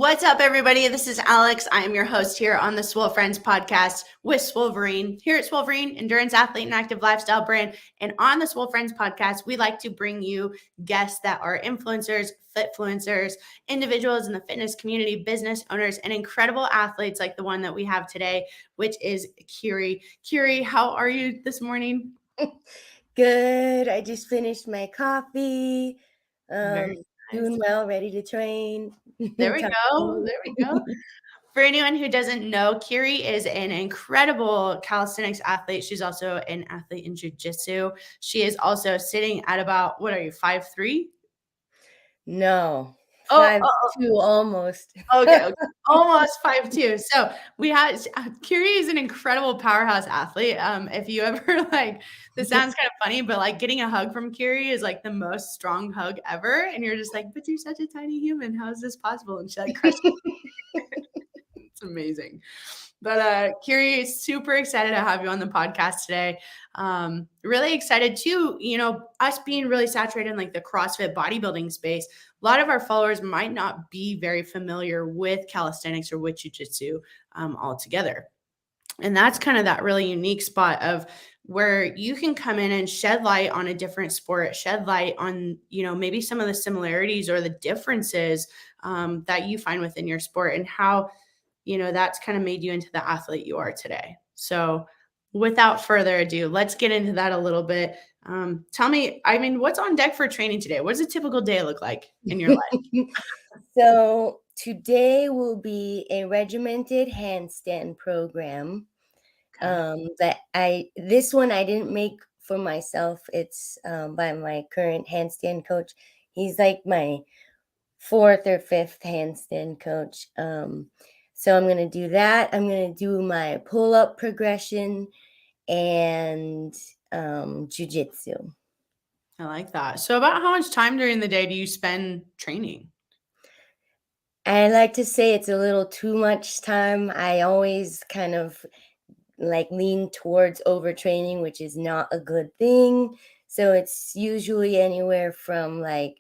What's up, everybody? This is Alex. I am your host here on the Swole Friends podcast with Swolverine. Here at Swolverine, endurance athlete and active lifestyle brand. And on the Swole Friends podcast, we like to bring you guests that are influencers, fitfluencers, individuals in the fitness community, business owners, and incredible athletes like the one that we have today, which is Kyrie. Kyrie, how are you this morning? Good. I just finished my coffee. Very nice. Doing well, ready to train. There we go. There we go. For anyone who doesn't know, Kyrie is an incredible calisthenics athlete. She's also an athlete in Jiu Jitsu. She is also sitting at about, what are you, 5'3"? No, 5'2", almost. Okay, almost 5'2". So we had Kyrie is an incredible powerhouse athlete. If you ever this sounds kind of funny, but getting a hug from Kyrie is the most strong hug ever. And you're just like, but you're such a tiny human. How is this possible? And she crushes It's amazing. But Kyrie, super excited to have you on the podcast today. Really excited too, us being really saturated in the CrossFit bodybuilding space. A lot of our followers might not be very familiar with calisthenics or with Jiu Jitsu altogether. And that's kind of that really unique spot of where you can come in and shed light on a different sport, shed light on, maybe some of the similarities or the differences that you find within your sport and how that's kind of made you into the athlete you are today. So without further ado, let's get into that a little bit. Tell me, what's on deck for training today? What does a typical day look like in your life? So today will be a regimented handstand program. This one I didn't make for myself. It's by my current handstand coach. He's like my 4th or 5th handstand coach. So I'm going to do that. I'm going to do my pull-up progression and jiu-jitsu. I like that. So about how much time during the day do you spend training? I like to say it's a little too much time. I always kind of lean towards overtraining, which is not a good thing. So it's usually anywhere from 1.5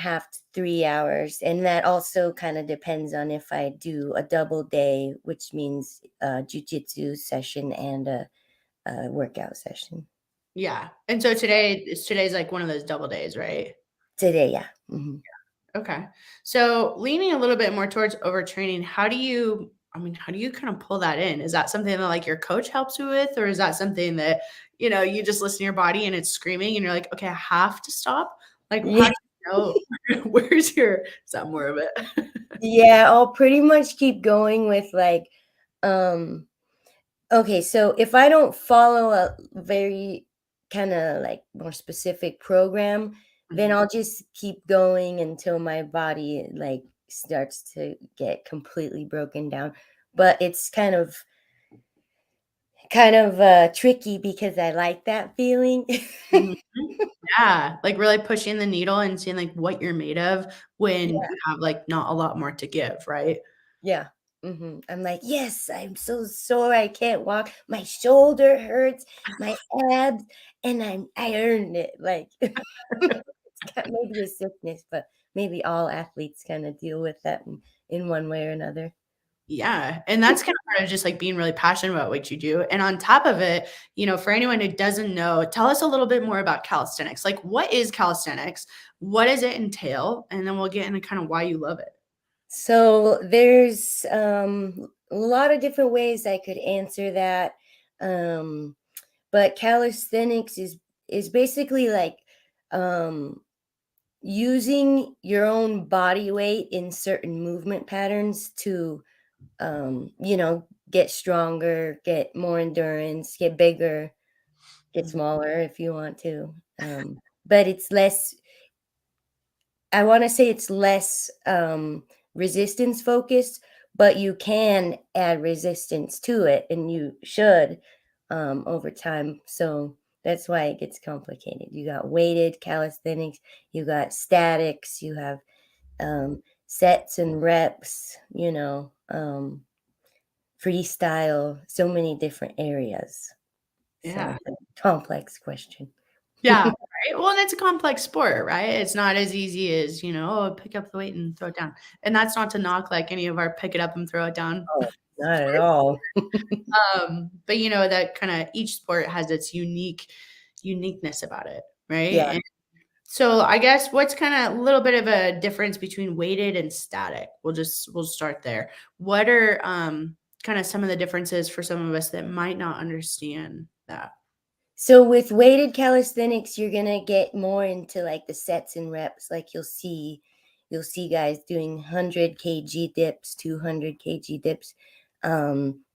to 3 hours. And that also kind of depends on if I do a double day, which means a jiu-jitsu session and a workout session. Yeah. And so today's one of those double days, right? Today, yeah. Mm-hmm. Okay. So leaning a little bit more towards overtraining, how do you kind of pull that in? Is that something that your coach helps you with, or is that something that, you just listen to your body and it's screaming and you're like, okay, I have to stop? How do you know? Is that more of it? Yeah, I'll pretty much keep going with okay, so if I don't follow a very kind of more specific program, then I'll just keep going until my body starts to get completely broken down. But it's kind of tricky because I like that feeling. Mhm. Yeah, really pushing the needle and seeing what you're made of when you have not a lot more to give, right? Yeah. Mm-hmm. I'm like, yes, I'm so sore. I can't walk. My shoulder hurts, my abs, and I earned it. It's maybe a sickness, but maybe all athletes kind of deal with that in one way or another. Yeah. And that's kind of part of just being really passionate about what you do. And on top of it, for anyone who doesn't know, tell us a little bit more about calisthenics. What is calisthenics? What does it entail? And then we'll get into kind of why you love it. So there's a lot of different ways I could answer that. But calisthenics is basically using your own body weight in certain movement patterns to get stronger, get more endurance, get bigger, get smaller if you want to. But it's less, I want to say it's less resistance focused, but you can add resistance to it, and you should over time. So that's why it gets complicated. You got weighted calisthenics, you got statics, you have sets and reps, freestyle, so many different areas. Yeah. So complex question. Yeah, right. Well, and it's a complex sport, right? It's not as easy as, oh, pick up the weight and throw it down. And that's not to knock like any of our pick it up and throw it down. Oh, not at all. But that kind of each sport has its uniqueness about it, right? Yeah. And so I guess what's kind of a little bit of a difference between weighted and static? We'll start there. What are kind of some of the differences for some of us that might not understand that? So with weighted calisthenics, you're gonna get more into like the sets and reps. Like you'll see guys doing 100 kg dips, 200 kg dips,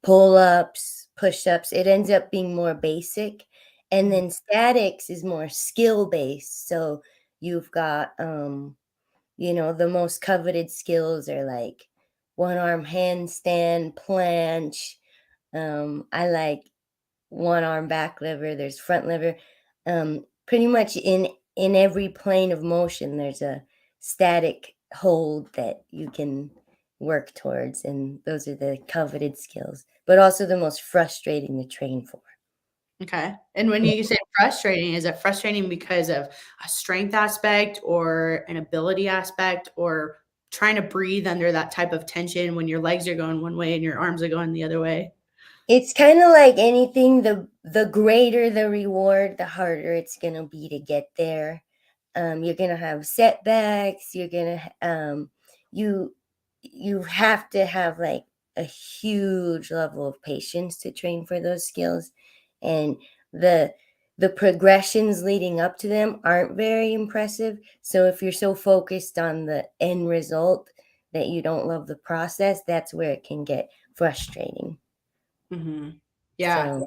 pull-ups, push-ups. It ends up being more basic. And Mhm. then statics is more skill based. So you've got the most coveted skills are like one arm handstand, planche. I like one arm back lever, there's front lever. Pretty much in every plane of motion, there's a static hold that you can work towards, and those are the coveted skills, but also the most frustrating to train for. Okay. And when you say frustrating, is it frustrating because of a strength aspect or an ability aspect or trying to breathe under that type of tension when your legs are going one way and your arms are going the other way? It's kind of like anything, the greater the reward, the harder it's gonna be to get there. You're gonna have setbacks. You you have to have like a huge level of patience to train for those skills, and the the progressions leading up to them aren't very impressive. So if you're so focused on the end result that you don't love the process, that's where it can get frustrating. Mhm. Yeah. So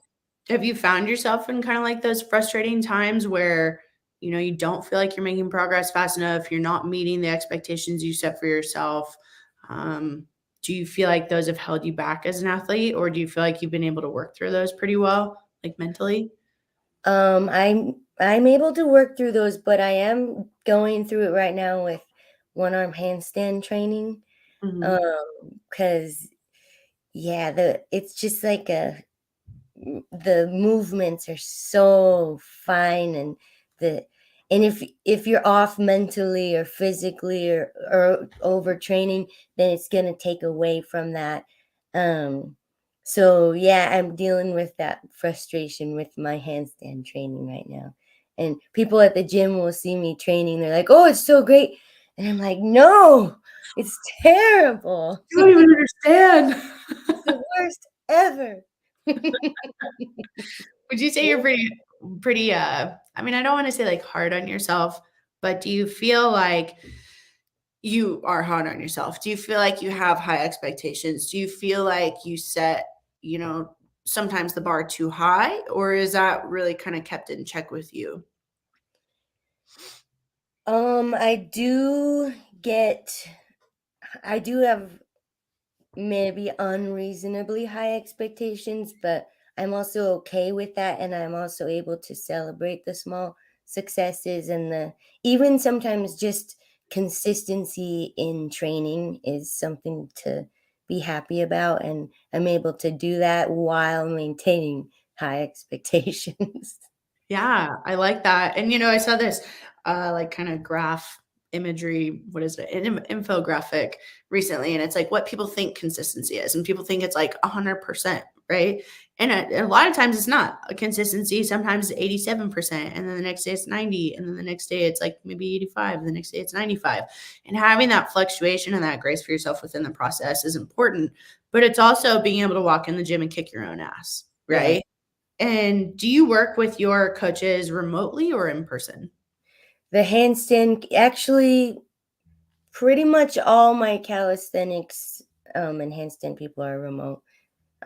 Have you found yourself in kind of like those frustrating times where, you don't feel like you're making progress fast enough, you're not meeting the expectations you set for yourself? Um, do you feel like those have held you back as an athlete, or do you feel like you've been able to work through those pretty well, like mentally? I'm able to work through those, but I am going through it right now with one arm handstand training. Mhm. Because yeah, the it's just like the movements are so fine, and the and if you're off mentally or physically or overtraining, then it's gonna take away from that. Um, so yeah, I'm dealing with that frustration with my handstand training right now. And people at the gym will see me training, they're like, "Oh, it's so great." And I'm like, "No, it's terrible. You don't even understand. It's the worst ever." Would you say you're pretty, I mean, I don't wanna say, like, hard on yourself, but do you feel like you are hard on yourself? Do you feel like you have high expectations? Do you feel like you set, you know, sometimes the bar too high, or is that really kinda kept in check with you? I do get I do have maybe unreasonably high expectations, but I'm also okay with that, and I'm also able to celebrate the small successes, and the even sometimes just consistency in training is something to be happy about, and I'm able to do that while maintaining high expectations. Yeah, I like that. And I saw this like kind of graph imagery, what is it? An infographic recently, and it's like what people think consistency is. And people think it's like 100%, right? And a lot of times it's not a consistency. Sometimes it's 87%, and then the next day it's 90, and then the next day it's like maybe 85, and the next day it's 95. And having that fluctuation and that grace for yourself within the process is important, but it's also being able to walk in the gym and kick your own ass, Yeah. right? And do you work with your coaches remotely or in person? The handstand actually, pretty much all my calisthenics, and handstand people are remote.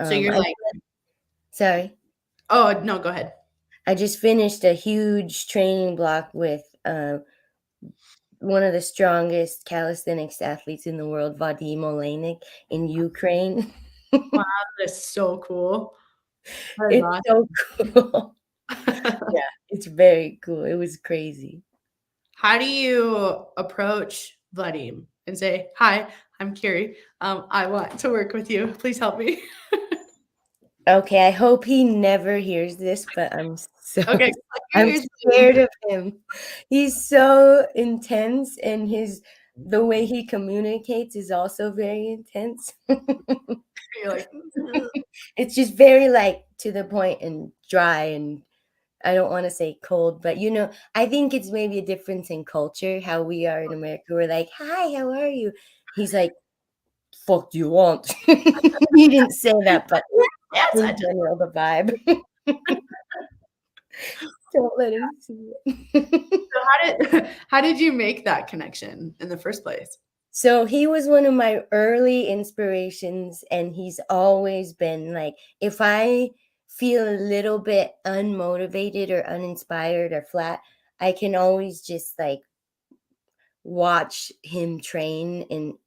So you're I like, sorry. oh, no, go ahead. I just finished a huge training block with, one of the strongest calisthenics athletes in the world, Vadim Olenek in Ukraine. Wow, that is so cool. It's That so cool. is awesome. Yeah, it's very cool. It was crazy. How do you approach Vadim and say, "Hi, I'm Kyrie. I want to work with you. Please help me." Okay, I hope he never hears this, but Okay, click your I'm ears, scared please. of him. He's so intense, and the way he communicates is also very intense. You're like, "Mm." It's just very, like, to the point and dry, and I don't wanna say cold, but, I think it's maybe a difference in culture, how we are in America. We're like, "Hi, how are you?" He's like, "Fuck do you want?" He didn't say that, but Yes, in general, the vibe. Don't let him see it. So how did you make that connection in the first place? So he was one of my early inspirations, and he's always been like, if I feel a little bit unmotivated or uninspired or flat, I can always just like watch him train in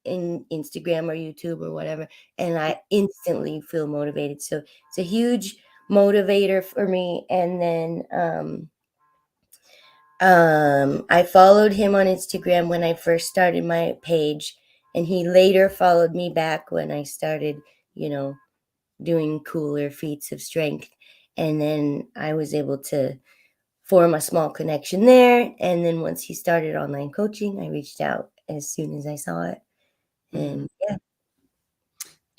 Instagram or YouTube or whatever, and I instantly feel motivated. So it's a huge motivator for me. And then I followed him on Instagram when I first started my page, and he later followed me back when I started, you know, doing cooler feats of strength. And then I was able to form a small connection there. And then once he started online coaching, I reached out as soon as I saw it. Mhm. And yeah.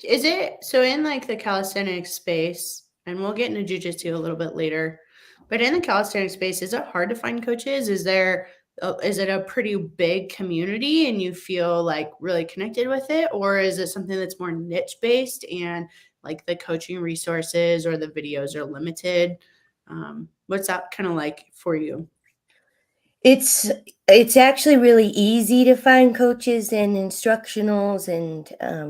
Is it so in like the calisthenics space, and we'll get into jujitsu a little bit later, but in the calisthenics space, is it hard to find coaches? Is it a pretty big community and you feel like really connected with it, or is it something that's more niche based and like the coaching resources or the videos are limited? What's that kind of like for you? It's it's actually really easy to find coaches and instructionals and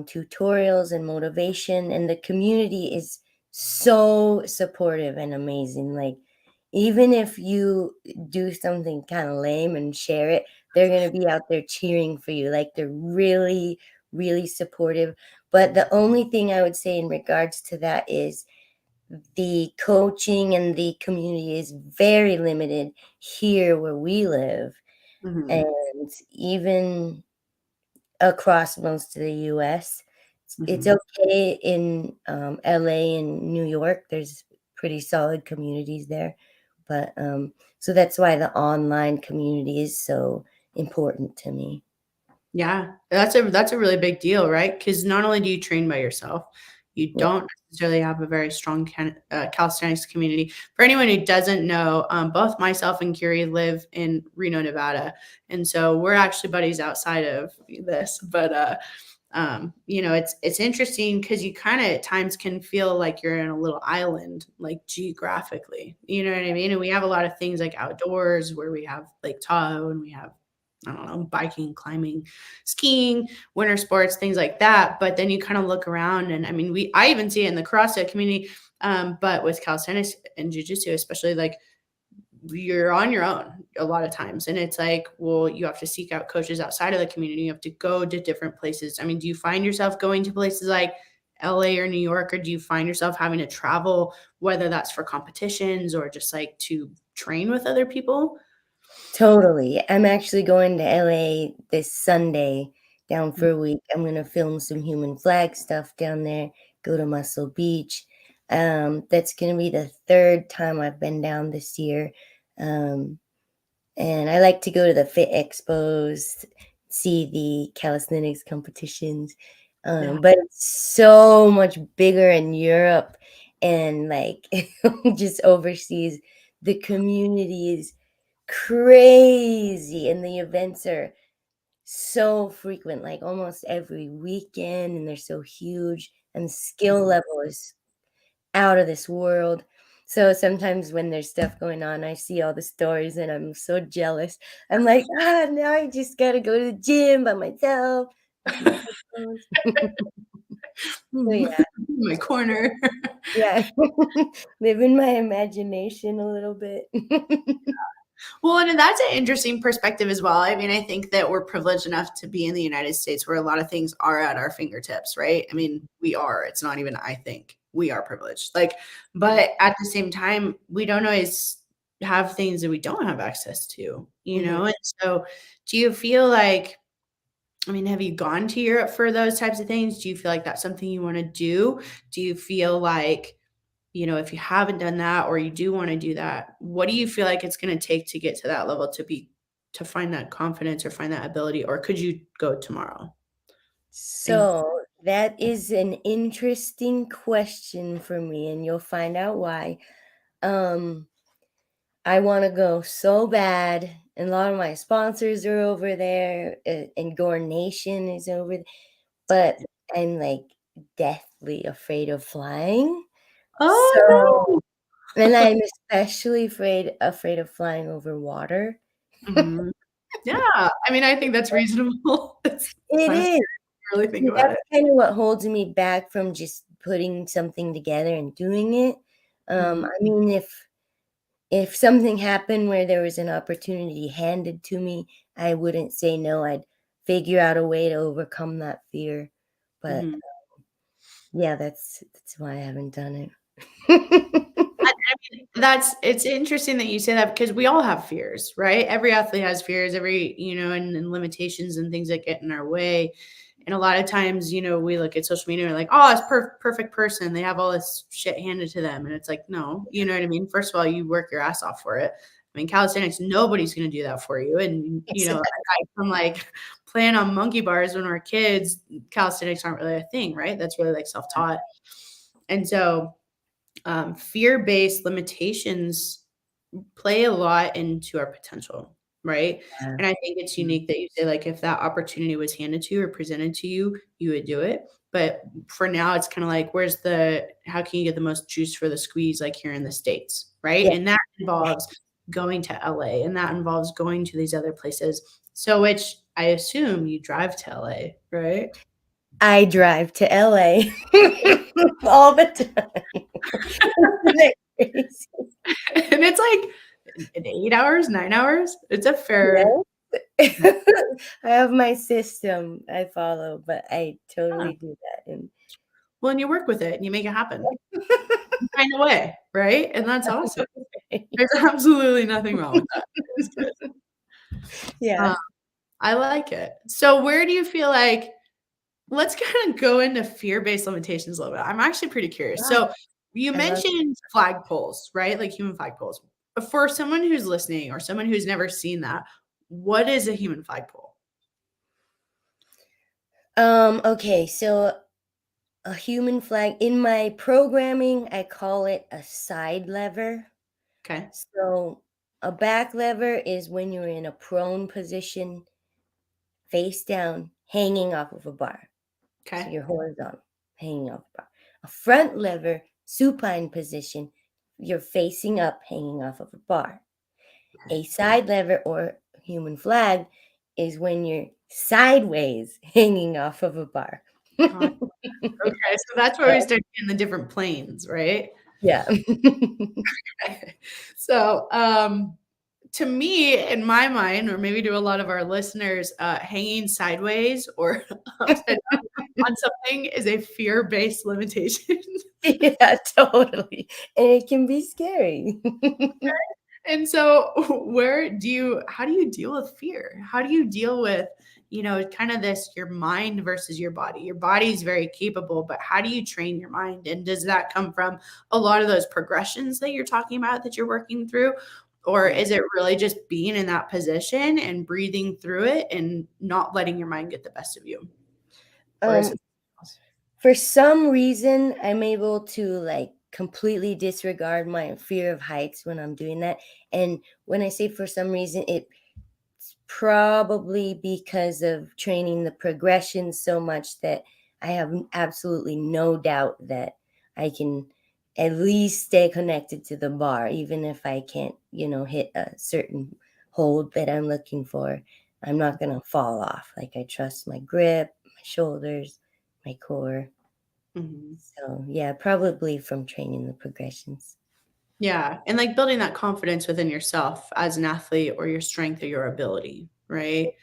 tutorials and motivation, and the community is so supportive and amazing. Like, even if you do something kind of lame and share it, they're gonna be out there cheering for you. Like, they're really, really supportive. But the only thing I would say in regards to that is the coaching and the community is very limited here where we live, Mhm, and even across most of the US. It's mhm. okay in, LA and New York, there's pretty solid communities there, but, so that's why the online community is so important to me. Yeah, that's a really big deal, right? Because not only do you train by yourself, you Yeah, don't necessarily have a very strong calisthenics community. For anyone who doesn't know, both myself and Curie live in Reno, Nevada, and so we're actually buddies outside of this. But it's interesting because you kind of at times can feel like you're in a little island, like geographically. You know what I mean? And we have a lot of things like outdoors where we have Lake Tahoe and we have I don't know, biking, climbing, skiing, winter sports, things like that. But then you kind of look around, and I mean, I even see it in the CrossFit community, but with calisthenics and jujitsu, especially, like you're on your own a lot of times, and it's like, well, you have to seek out coaches outside of the community. You have to go to different places. I mean, do you find yourself going to places like LA or New York, or do you find yourself having to travel, whether that's for competitions or just like to train with other people? totally. I'm actually going to LA this Sunday down for a week. I'm gonna film some human flag stuff down there, go to Muscle Beach. That's gonna be the 3rd time I've been down this year. Um, and I like to go to the fit expos, see the calisthenics competitions. Yeah. But it's so much bigger in Europe and like just overseas. The community is crazy, and the events are so frequent, like almost every weekend, and they're so huge, and the skill Mhm. level is out of this world. So sometimes when there's stuff going on, I see all the stories and I'm so jealous. I'm like, now I just gotta go to the gym by myself with my headphones. So yeah, My corner. yeah. Live in my imagination a little bit. Well, and that's an interesting perspective as well. I mean, I think that we're privileged enough to be in the United States where a lot of things are at our fingertips, right? I mean, we are. It's not even I think. We are privileged. Like, but at the same time, we don't always have things that we don't have access to, you Mhm. know? And so do you feel like I mean, have you gone to Europe for those types of things? Do you feel like that's something you wanna do? Do you feel like if you haven't done that or you do want to do that, what do you feel like it's going to take to get to that level to find that confidence or find that ability, or could you go tomorrow? And So that is an interesting question for me, and you'll find out why. Um, I want to go so bad, and a lot of my sponsors are over there, and Gore Nation is over there, but I'm like deathly afraid of flying. So, oh and I'm especially afraid of flying over water. no. Mhm. Yeah, I mean, I think that's reasonable. It's It kind of is. scary to really think And about that's it. kind of what holds me back from just putting something together and doing it. Mhm, I mean, if something happened where there was an opportunity handed to me, I wouldn't say no. I'd figure out a way to overcome that fear. But mhm. yeah, that's why I haven't done it. It's interesting that you say that because we all have fears, right? Every athlete has fears, and limitations and things that get in our way. And a lot of times, we look at social media and we're like, oh, it's perfect person. They have all this shit handed to them. And it's like, no, you know what I mean? First of all, you work your ass off for it. I mean, calisthenics, nobody's going to do that for you. And, Exactly. aside from like playing on monkey bars when we're kids, calisthenics aren't really a thing, right? That's really like self taught. And so, fear-based limitations play a lot into our potential, right? Yeah. And I think it's unique that you say, like, if that opportunity was handed to you or presented to you, you would do it. But for now, it's kind of like, how can you get the most juice for the squeeze, like here in the States, right? Yeah. And that involves going to LA and that involves going to these other places. So, which I assume you drive to LA, right? I drive to LA all the time. Isn't it crazy? And it's like 8 hours, 9 hours. It's a fair. Yes. I have my system I follow, but I Yeah. totally do that, and Well, and you work with it and you make it happen. You find a way, right? And that's awesome. There's absolutely nothing wrong with that. It's good. Yeah. Um, I like it. So where do you feel like let's kinda go into fear-based limitations a little bit. I'm actually pretty curious. Ah, So you I love mentioned flagpoles, right? Like human flagpoles. For someone who's listening or someone who's never seen that, what is a human flagpole? Okay, so a human flag in my programming, I call it a side lever. Okay. So a back lever is when you're in a prone position, face down, hanging off of a bar. So Okay. you're horizontal, hanging off a bar. A front lever, supine position, you're facing up, hanging off of a bar. A side lever or human flag is when you're sideways, hanging off of a bar. Got Okay, so that's where we start getting the different planes, right? Yeah. So, to me, in my mind, or maybe to a lot of our listeners, hanging sideways or upside down on something is a fear-based limitation. Yeah, totally. And it can be scary. And so how do you deal with fear? How do you deal with, kind of this your mind versus your body? Your body is very capable, but how do you train your mind? And does that come from a lot of those progressions that you're talking about that you're working through? Or Yeah. is it really just being in that position and breathing through it and not letting your mind get the best of you? Or is Um, it for some reason, I'm able to like completely disregard my fear of heights when I'm doing that. And when I say for some reason, it's probably because of training the progression so much that I have absolutely no doubt that I can at least stay connected to the bar, even if I can't, hit a certain hold that I'm looking for. I'm not going to fall off. Like I trust my grip, my shoulders, my core. Mhm. So, yeah, probably from training the progressions. Yeah, and, like, building that confidence within yourself as an athlete or your strength or your ability, right?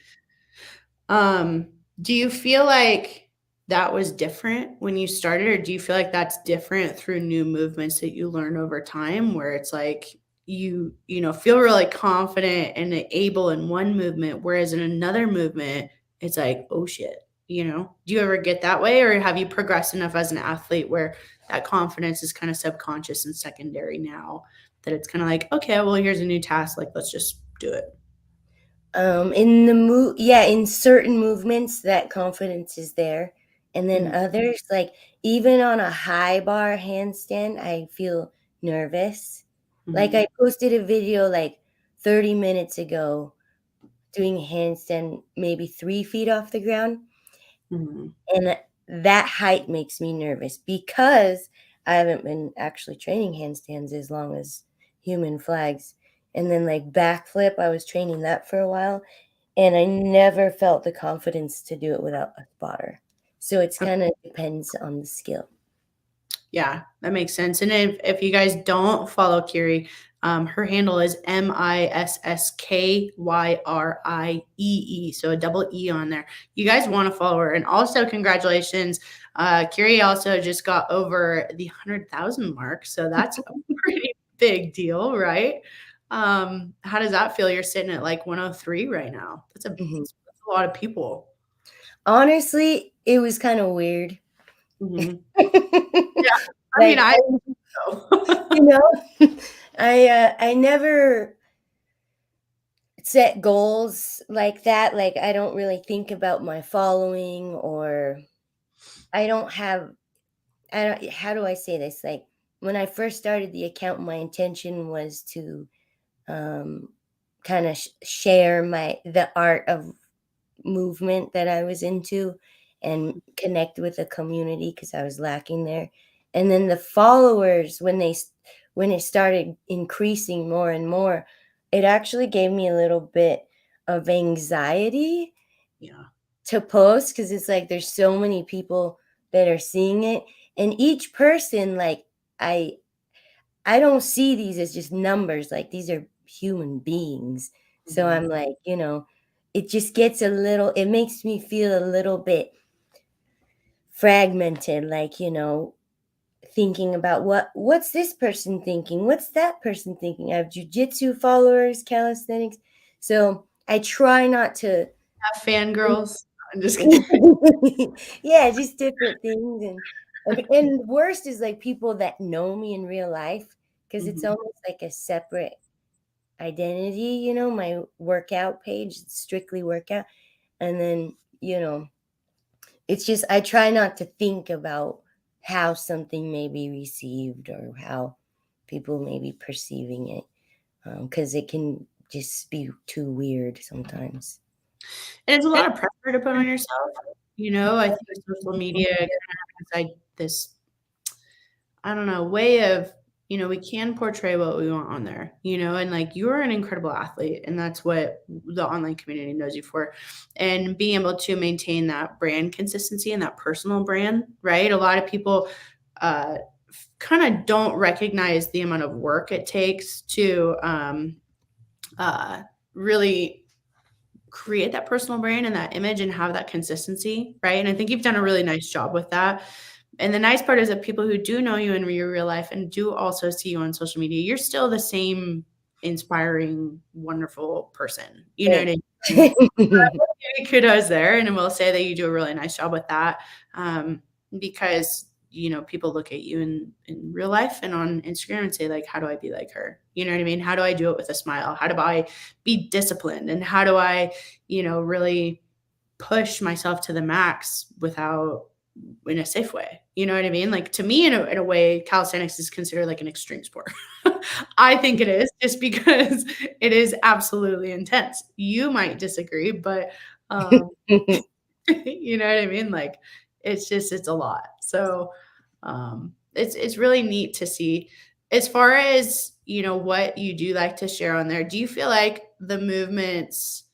Um, do you feel like that was different when you started, or do you feel like that's different through new movements that you learn over time where it's like feel really confident and able in one movement, whereas in another movement, it's like, "Oh, shit," you know? Do you ever get that way, or have you progressed enough as an athlete where that confidence is kind of subconscious and secondary now, that it's kind of like, okay, well, here's a new task, like let's just do it. In certain movements that confidence is there, and then others, like even on a high bar handstand, I feel nervous. Like I posted a video like 30 minutes ago doing a handstand maybe 3 feet off the ground, and that height makes me nervous because I haven't been actually training handstands as long as human flags. And then like backflip, I was training that for a while, and I never felt the confidence to do it without a spotter. So it's kind of depends on the skill. Yeah, that makes sense. And if you guys don't follow Kyrie, her handle is MISSKYRIEE. So a double E on there. You guys want to follow her. And also congratulations. Kyrie also just got over the 100,000 mark. So that's a pretty big deal, right? How does that feel? You're sitting at like 103 right now. That's a lot of people. Honestly, it was kind of weird. Yeah, I Like, mean, I you know, I never set goals like that. Like I don't really think about my following, or I don't have how do I say this? Like when I first started the account, my intention was to kind of share the art of movement that I was into and connect with the community because I was lacking there. And then the followers, when it started increasing more and more, it actually gave me a little bit of anxiety to post, because it's like there's so many people that are seeing it, and each person, like I don't see these as just numbers, like these are human beings. So I'm like, it just gets it makes me feel a little bit fragmented, like, thinking about what's this person thinking? What's that person thinking? I have jiu-jitsu followers, calisthenics. So I try not to have fangirls. I'm just kidding. Yeah, just different things. And worst is like people that know me in real life, because it's almost like a separate identity, my workout page, it's strictly workout. And then, it's just, I try not to think about how something may be received or how people may be perceiving it, because it can just be too weird sometimes. And it's a lot of pressure to put on yourself. I think social media kind of has like this, I don't know, way of, we can portray what we want on there, and like you're an incredible athlete, and that's what the online community knows you for. And being able to maintain that brand consistency and that personal brand, right? A lot of people kind of don't recognize the amount of work it takes to really create that personal brand and that image and have that consistency, right? And I think you've done a really nice job with that. And the nice part is that people who do know you in your real life and do also see you on social media, you're still the same inspiring, wonderful person. You know what I mean? Kudos there. And I will say that you do a really nice job with that, because people look at you in real life and on Instagram and say, like, how do I be like her? You know what I mean? How do I do it with a smile? How do I be disciplined? And how do I, really push myself to the max without, in a safe way? You know what I mean? Like, to me, in a way, calisthenics is considered like an extreme sport. I think it is, just because it is absolutely intense. You might disagree, but you know what I mean? Like, it's a lot. So it's really neat to see. As far as, what you do like to share on there, do you feel like the movements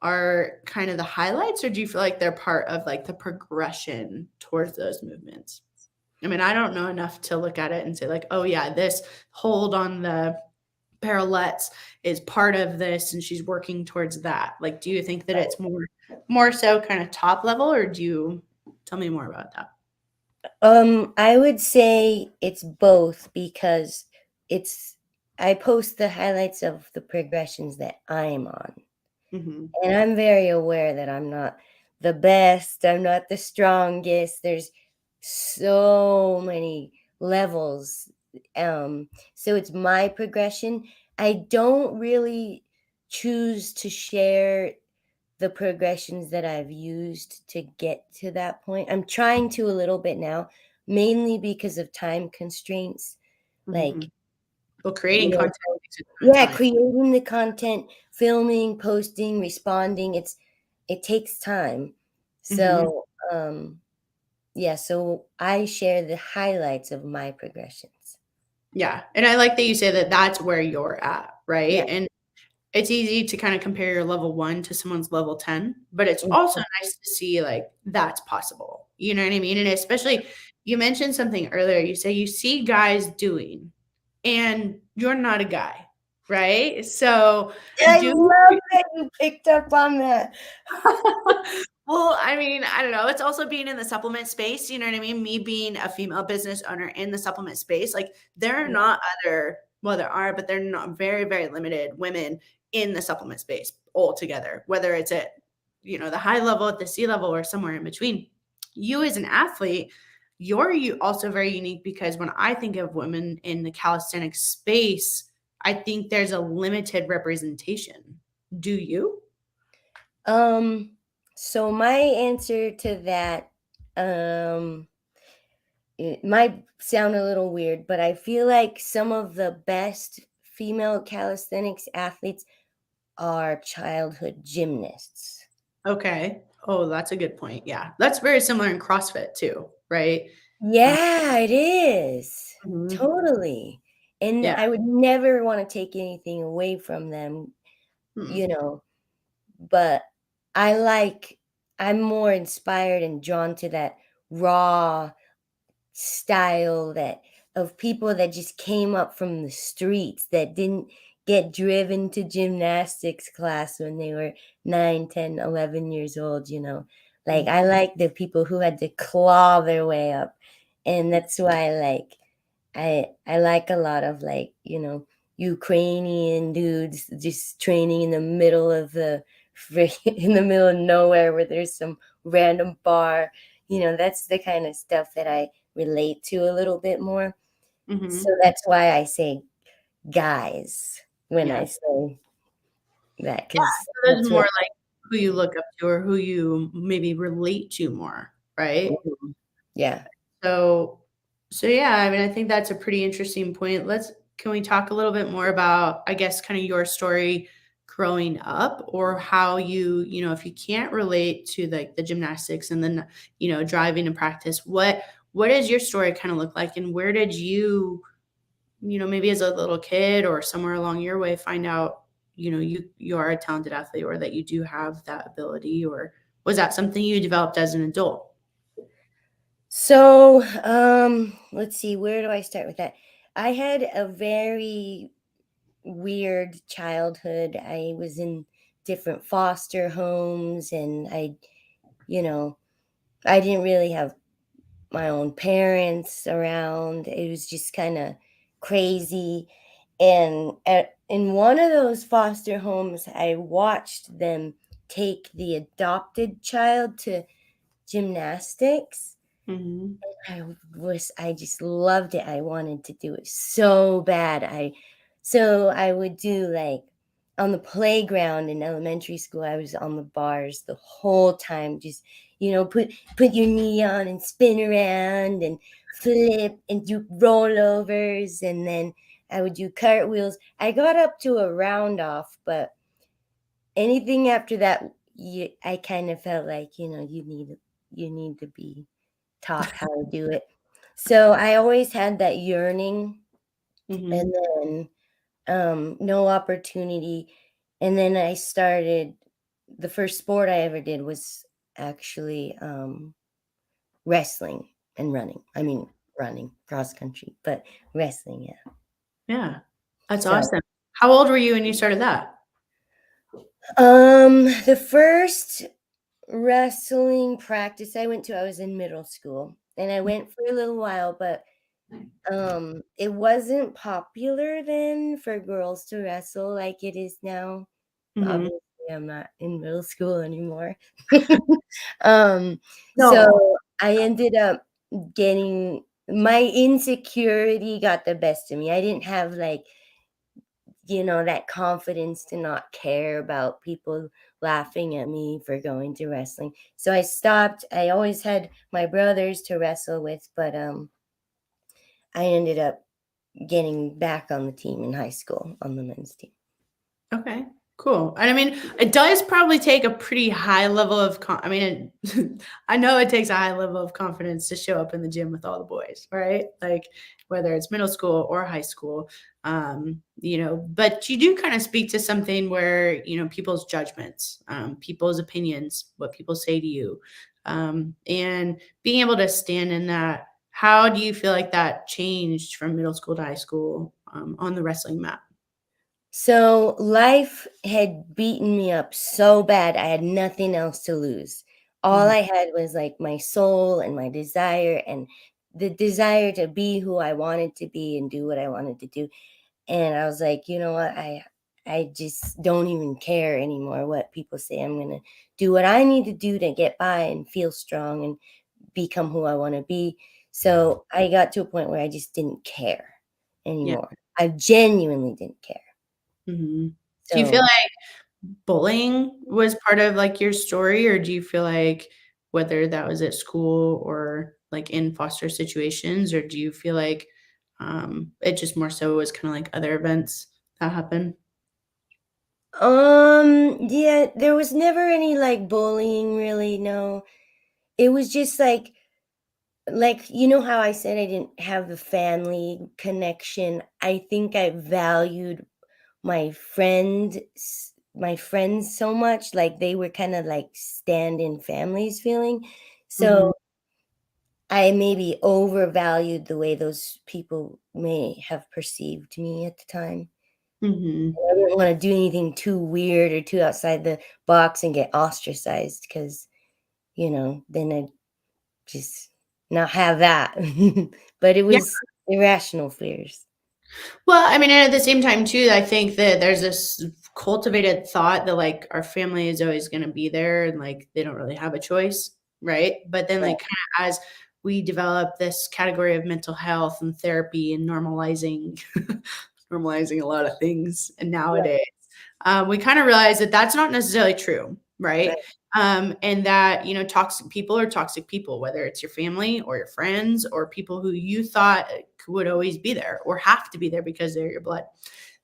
are kind of the highlights, or do you feel like they're part of like the progression towards those movements? I mean, I don't know enough to look at it and say like, oh yeah, this hold on the parallettes is part of this and she's working towards that. Like, do you think that it's more so kind of top level, or do you tell me more about that? I would say it's both, because I post the highlights of the progressions that I'm on. And I'm very aware that I'm not the best, I'm not the strongest. There's so many levels. So it's my progression. I don't really choose to share the progressions that I've used to get to that point. I'm trying to a little bit now, mainly because of time constraints. Mhm. Like, Well, you creating know, content takes a ton of yeah, time. creating the content, filming, posting, responding, it takes time. Mhm. So, yeah, so I share the highlights of my progressions. Yeah, and I like that you say that that's where you're at, Yeah. right? And it's easy to kind of compare your level 1 to someone's level 10, but it's also Mhm. nice to see, like, that's possible. You know what I mean? And especially you mentioned something earlier. You say you see guys doing, and you're not a guy, right? So, I do love that you picked up on that. well, I mean, I don't know. It's also being in the supplement space. You know what I mean? Me being a female business owner in the supplement space, like there are Yeah. not other, well, there are, but they're not very, very limited women in the supplement space altogether, whether it's at, the high level, at the C level, or somewhere in between. You as an athlete, you're you also very unique because when I think of women in the calisthenics space, I think there's a limited representation. Do you? Um, so my answer to that, um, it might sound a little weird, but I feel like some of the best female calisthenics athletes are childhood gymnasts. Okay. Oh, that's a good point. Yeah. That's very similar in CrossFit too, right? Uh, Yeah, it is. mhm. Totally. And Yeah. I would never want to take anything away from them, Mm. you know, but I like I'm more inspired and drawn to that raw style that of people that just came up from the streets that didn't get driven to gymnastics class when they were 9, 10, 11 years old, you know. Like Mhm. I like the people who had to claw their way up. And that's why I like a lot of like, Ukrainian dudes just training in the middle of in the middle of nowhere where there's some random bar. That's the kind of stuff that I relate to a little bit more. So Mhm. that's why I say guys when I Yeah. say that, Yeah. because So that's there's more what. like who you look up to or who you maybe relate to more, right? Mhm. Yeah. So yeah, I mean, I think that's a pretty interesting point. Can we talk a little bit more about, I guess, kind of your story growing up or how if you can't relate to like the gymnastics and then, driving and practice, what does your story kind of look like and where did you, maybe as a little kid or somewhere along your way find out, you are a talented athlete or that you do have that ability or was that something you developed as an adult? So, let's see, where do I start with that? I had a very weird childhood. I was in different foster homes and you know, I didn't really have my own parents around. It was just kind of crazy. And in one of those foster homes, I watched them take the adopted child to gymnastics. Mhm. I just loved it. I wanted to do it so bad. So I would do like on the playground in elementary school, I was on the bars the whole time, just put your knee on and spin around and flip and do rollovers, and then I would do cartwheels. I got up to a round off, but anything after that, I kind of felt like you need to be taught how to do it. So I always had that yearning, and Mhm. then no opportunity. And then I started the first sport I ever did was actually wrestling and running. I mean, running cross country, but wrestling, yeah. Yeah. That's So awesome. How old were you when you started that? the first wrestling practice I went to, I was in middle school, and I went for a little while, but it wasn't popular then for girls to wrestle like it is now. Mhm. Obviously, I'm not in middle school anymore. Um, No. so I ended up getting my insecurity got the best of me. I didn't have like, that confidence to not care about people laughing at me for going to wrestling. So I stopped. I always had my brothers to wrestle with, but I ended up getting back on the team in high school on the men's team. Okay, cool. And I mean, it does probably take a pretty high level of I know it takes a high level of confidence to show up in the gym with all the boys, right? Like whether it's middle school or high school. But you do kind of speak to something where, people's judgments, people's opinions, what people say to you, and being able to stand in that. How do you feel like that changed from middle school to high school, on the wrestling mat? So life had beaten me up so bad, I had nothing else to lose. All Mhm. I had was like my soul and my desire and the desire to be who I wanted to be and do what I wanted to do. And I was like, you know what? I just don't even care anymore what people say. I'm going to do what I need to do to get by and feel strong and become who I want to be. So I got to a point where I just didn't care Yeah. anymore. I genuinely didn't care. Mhm. Do you feel So like bullying was part of, like, your story, or do you feel like whether that was at school or, like, in foster situations, or do you feel like, it just more so was kinda like other events that happened? Yeah, there was never any like bullying really, no. It was just like you know how I said I didn't have the family connection. I think I valued my friends so much, like they were kind of like stand-in families feeling. Mhm, So I maybe overvalued the way those people may have perceived me at the time. mhm. I didn't wanna do anything too weird or too outside the box and get ostracized because then I'd just not have that. But it Yeah. was irrational fears. Well, I mean, and at the same time too, I think that there's this cultivated thought that, like, our family is always gonna be there and, like, they don't really have a choice, right? But then, Right, like, kinda as we develop this category of mental health and therapy and normalizing normalizing a lot of things and right, nowadays, we kinda realize that that's not necessarily true, right, right? And that, toxic people are toxic people, whether it's your family or your friends or people who you thought would always be there or have to be there because they're your blood.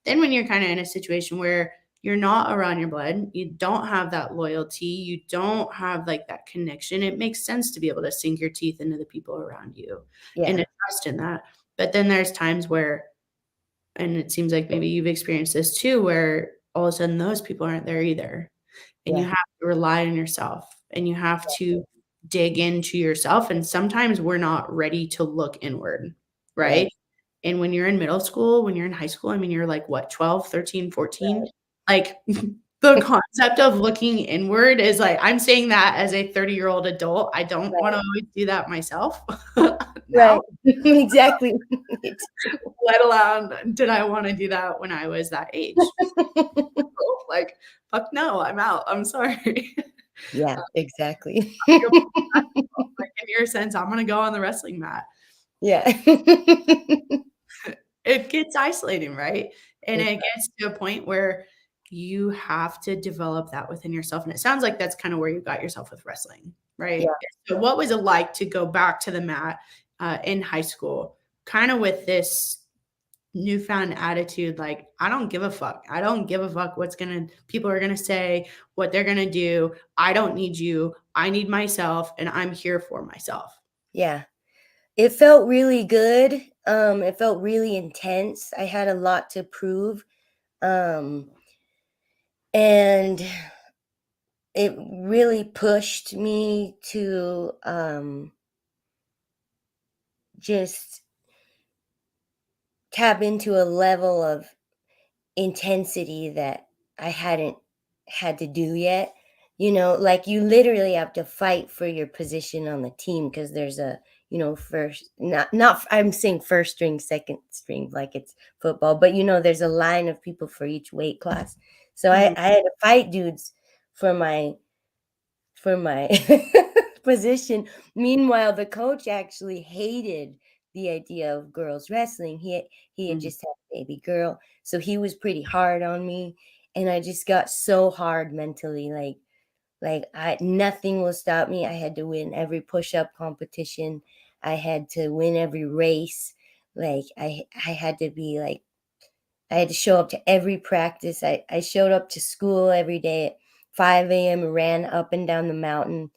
Then when you're kind of in a situation where you're not around your blood, you don't have that loyalty, you don't have like that connection, it makes sense to be able to sink your teeth into the people around you and to yeah, trust in that. But then there's times where, and it seems like maybe you've experienced this too, where all of a sudden those people aren't there either. And you yeah, have to rely on yourself and you have to dig into yourself. And sometimes we're not ready to look inward, right, right? And when you're in middle school, when you're in high school, I mean, you're like what, 12, 13, 14. Like the concept of looking inward is like, I'm saying that as a 30-year-old adult. I don't want to right, always do that myself right. now, Exactly. It's let alone did I want to do that when I was that age. Like, fuck no, I'm out. I'm sorry. Yeah, exactly. Go like, in your sense, I'm gonna go on the wrestling mat. Yeah. It gets isolating, right? And It it gets to a point where you have to develop that within yourself, and it sounds like that's kinda where you got yourself with wrestling, Yeah. right? So what was it like to go back to the mat, in high school, kinda with this newfound attitude, like, "I don't give a fuck. I don't give a fuck what's gonna people are gonna say, what they're gonna do. I don't need you. I need myself, and I'm here for myself." Yeah. It felt really good. It felt really intense. I had a lot to prove. Um, and it really pushed me to just tap into a level of intensity that I hadn't had to do yet. Like you literally have to fight for your position on the team because there's first not I'm saying first string, second string like it's football, but there's a line of people for each weight class. So I Mhm. I had to fight dudes for my position. Meanwhile, the coach actually hated the idea of girls wrestling. He had just had a baby girl, so he was pretty hard on me, and I just got so hard mentally. Like I nothing will stop me. I had to win every push-up competition. I had to win every race. Like I had to be like I had to show up to every practice. I showed up to school every day at 5 a.m. and ran up and down the mountain.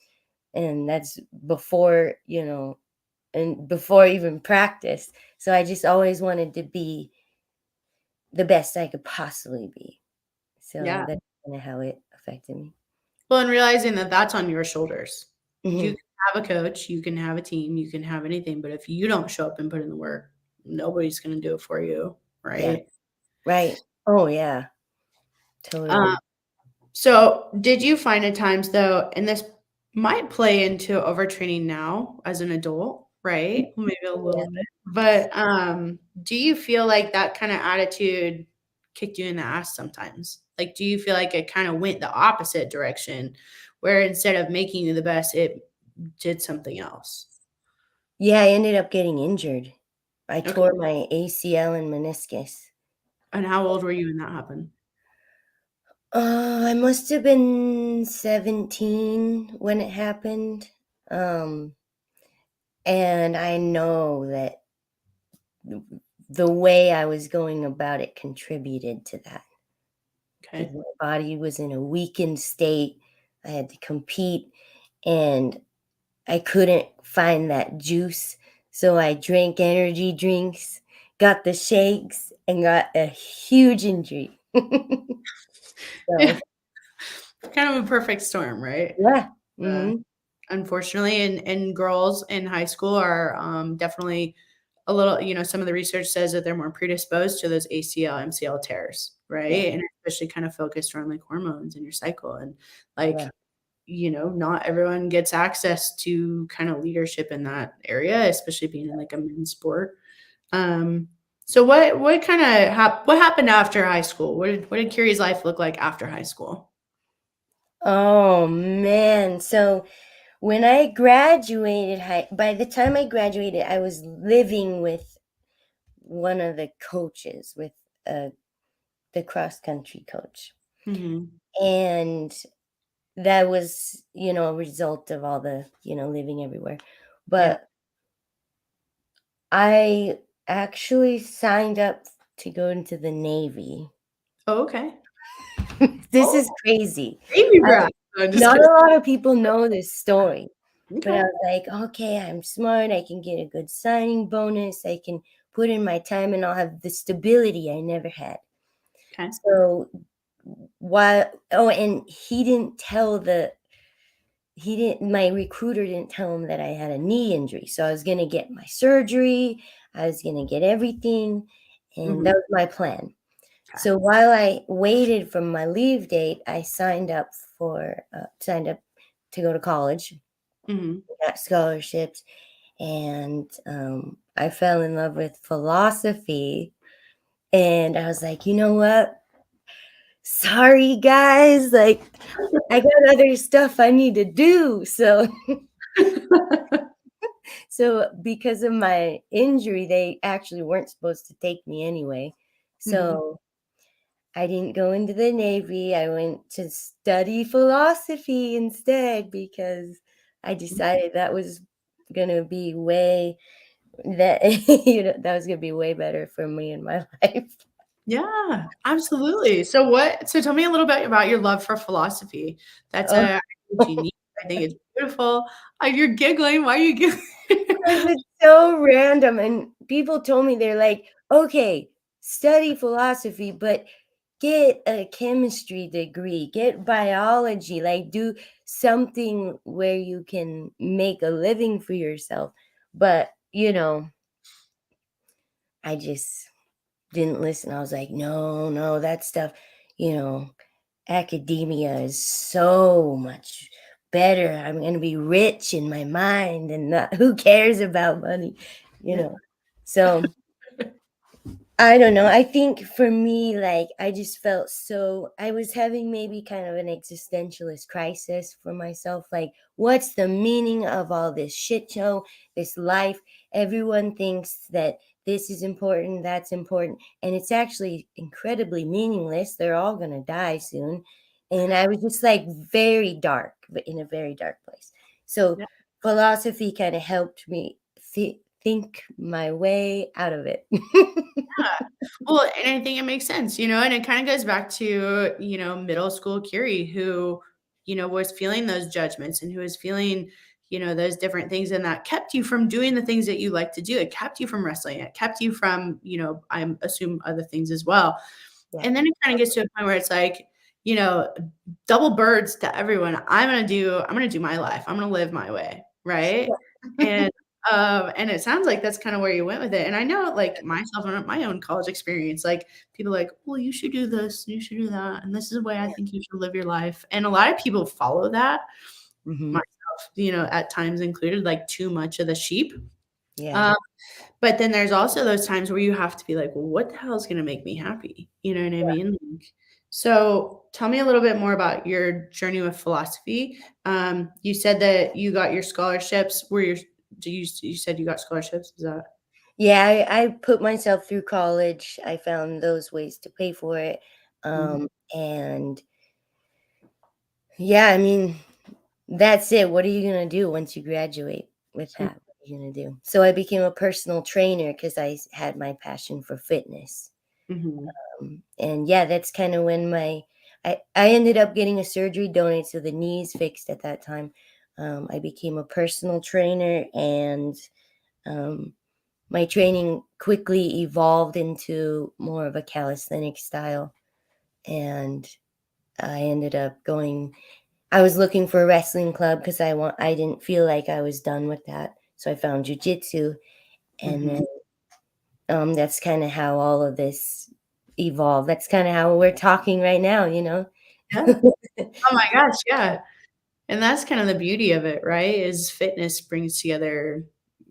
And that's before, and before even practice. So I just always wanted to be the best I could possibly be. So Yeah. that's kind of how it affected me. Well, and realizing that that's on your shoulders. You Mhm. can have a coach, you can have a team, you can have anything, but if you don't show up and put in the work, nobody's going to do it for you, Yeah. right? Right. Oh, yeah. Um, Totally. so did you find at times though, and this might play into overtraining now as an adult, right? Maybe a Yeah. little bit. But do you feel like that kind of attitude kicked you in the ass sometimes? Like, do you feel like it kind of went the opposite direction where instead of making you the best, it did something else? Yeah, I ended up getting injured. I Okay. tore my ACL and meniscus. And how old were you when that happened? I must have been 17 when it happened. Um, and I know that the way I was going about it contributed to that Okay. because my body was in a weakened state. I had to compete and I couldn't find that juice. So I drank energy drinks, got the shakes, and got a huge injury. So, Kind of a perfect storm, right? yeah. Uh, Mhm. unfortunately, and girls in high school are definitely a little, some of the research says that they're more predisposed to those ACL, MCL tears, Yeah. right? And especially kind of focused around like hormones in your cycle. And Yeah. like, not everyone gets access to kind of leadership in that area, especially being in like a men's sport. Um, so what kind of what happened after high school? What did Kyrie's life look like after high school? Oh man. So when I graduated by the time I graduated, I was living with one of the coaches, with uh, the cross country coach. Hmm. And that was, a result of all the, living everywhere. Yeah. But I actually signed up to go into the Navy. Oh, okay. This Oh, is crazy. baby I, brat. No, I'm just Not kidding. a lot of people know this story. But I Okay. was like, okay, I'm smart. I can get a good signing bonus. I can put in my time and I'll have the stability I never had. Okay. So and my recruiter didn't tell him that I had a knee injury. So I was going to get my surgery. I was going to get everything. And Mhm. that was my plan. Okay. So while I waited for my leave date, I signed up to go to college, Mhm. got scholarships, and I fell in love with philosophy. And I was like, you know what? Sorry, guys. Like, I got other stuff I need to do. So because of my injury, they actually weren't supposed to take me anyway. Mhm. So I didn't go into the Navy. I went to study philosophy instead because I decided that was gonna be that was gonna be way better for me in my life. Yeah, absolutely. So tell me a little bit about your love for philosophy. That's Oh, unique. I think it's beautiful. You're giggling. Why are you giggling? because it's so random, and people told me, they're like, "Okay, study philosophy, but get a chemistry degree, get biology, like do something where you can make a living for yourself." But, I just didn't listen. I was like, "No, no, that stuff, you know, academia is so much better. I'm going to be rich in my mind and not, who cares about money, you Yeah. know?" So I don't know. I think for me, like, I just felt so I was having maybe kind of an existentialist crisis for myself. Like, what's the meaning of all this shit show, this life? Everyone thinks that this is important, that's important, and it's actually incredibly meaningless. They're all going to die soon. And I was just like very dark, but in a very dark place. So, Yeah. philosophy kind of helped me think my way out of it. Well, and I think it makes sense, and it kind of goes back to, middle school Curie who, was feeling those judgments and who was feeling, those different things. And that kept you from doing the things that you like to do. It kept you from wrestling. It kept you from, I assume other things as well. Yeah. And then it kind of gets to a point where it's like, you know, double birds to everyone. I'm gonna do my life. I'm gonna live my way. Right. And and it sounds like that's kind of where you went with it. And I know, like myself and my own college experience, like people are like, well, you should do this, you should do that, and this is the way I think you should live your life. And a lot of people follow that, Mhm. myself, at times included, like too much of the sheep. Yeah. Um, but then there's also those times where you have to be like, well, what the hell is going to make me happy? You know what I mean? Like, so tell me a little bit more about your journey with philosophy. You said that you got your scholarships. You said you got scholarships? Is that? Yeah, I put myself through college. I found those ways to pay for it. Mhm. And yeah, I mean, that's it. What are you gonna do once you graduate with that? What are you gonna do? So I became a personal trainer because had my passion for fitness. Mhm. And yeah, that's kind of when I ended up getting a surgery donated, so the knee's fixed at that time. I became a personal trainer, and um, my training quickly evolved into more of a calisthenic style. And I ended up going I was looking for a wrestling club because I didn't feel like I was done with that. So I found Jiu Jitsu, and Mhm. then that's kind of how all of this evolved. That's kind of how we're talking right now, you know? Yeah. Oh my gosh, yeah. And that's kind of the beauty of it, right? Is fitness brings together